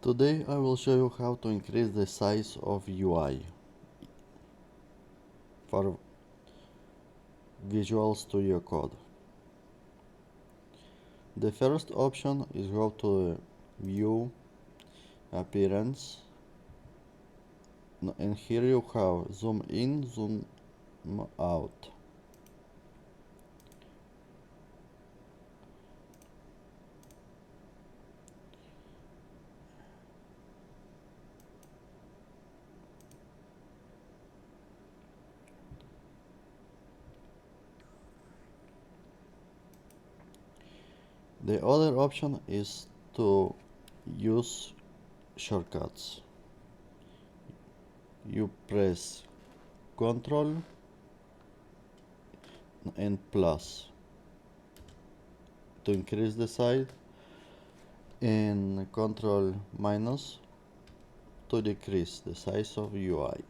Today I will show you how to increase the size of UI for Visual Studio Code. The first option is go to View, Appearance, and here you have Zoom In, Zoom Out. The other option is to use shortcuts. You press Ctrl and plus to increase the size, and Ctrl minus to decrease the size of UI.